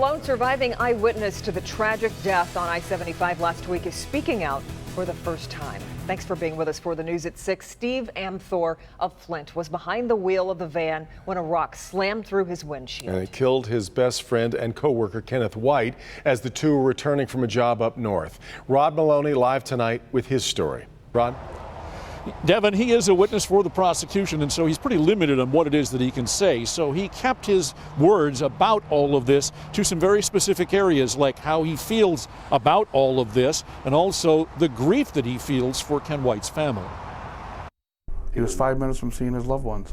lone surviving eyewitness to the tragic death on I-75 last week is speaking out for the first time. Thanks for being with us for the news at 6. Steve Amthor of Flint was behind the wheel of the van when a rock slammed through his windshield. And it killed his best friend and co-worker Kenneth White as the two were returning from a job up north. Rod Maloney live tonight with his story. Rod? Devin, he is a witness for the prosecution, and so he's pretty limited on what it is that he can say. So he kept his words about all of this to some very specific areas, like how he feels about all of this, and also the grief that he feels for Ken White's family. He was 5 minutes from seeing his loved ones.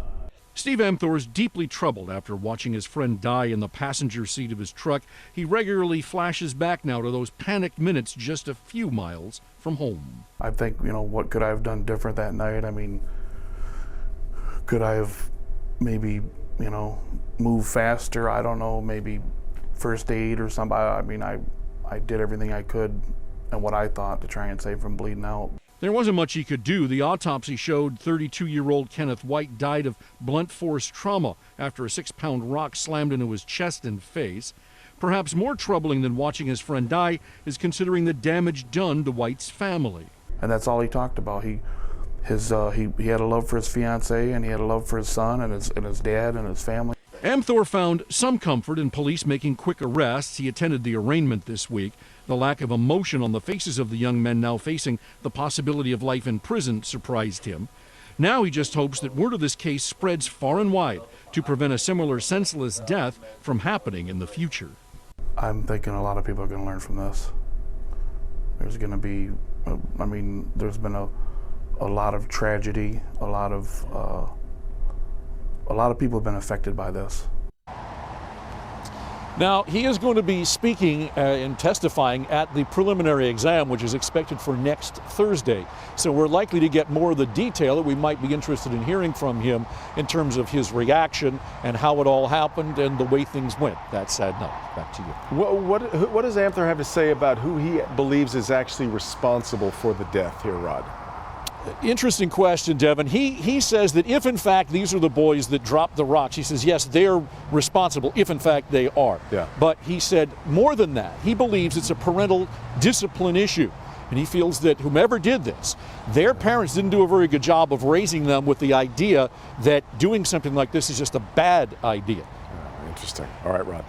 Steve Amthor is deeply troubled after watching his friend die in the passenger seat of his truck. He regularly flashes back now to those panicked minutes just a few miles from home. I think, what could I have done different that night? I mean, could I have maybe, moved faster? I don't know, maybe first aid or something. I mean, I did everything I could and what I thought to try and save him bleeding out. There wasn't much he could do. The autopsy showed 32-year-old Kenneth White died of blunt force trauma after a 6-pound rock slammed into his chest and face. Perhaps more troubling than watching his friend die is considering the damage done to White's family. And that's all he talked about. He had a love for his fiancée, and he had a love for his son and his dad and his family. Amthor found some comfort in police making quick arrests. He attended the arraignment this week. The lack of emotion on the faces of the young men now facing the possibility of life in prison surprised him. Now he just hopes that word of this case spreads far and wide to prevent a similar senseless death from happening in the future. I'm thinking a lot of people are going to learn from this. There's going to be, there's been a lot of tragedy, a lot of people have been affected by this. Now, he is going to be speaking and testifying at the preliminary exam, which is expected for next Thursday. So we're likely to get more of the detail that we might be interested in hearing from him in terms of his reaction and how it all happened and the way things went. That sad note. Back to you. What does Amthor have to say about who he believes is actually responsible for the death here, Rod? Interesting question, Devin. He says that if in fact these are the boys that dropped the rocks, he says yes, they're responsible if in fact they are. Yeah. But he said more than that. He believes it's a parental discipline issue. And he feels that whomever did this, their parents didn't do a very good job of raising them with the idea that doing something like this is just a bad idea. Interesting. All right, Rod.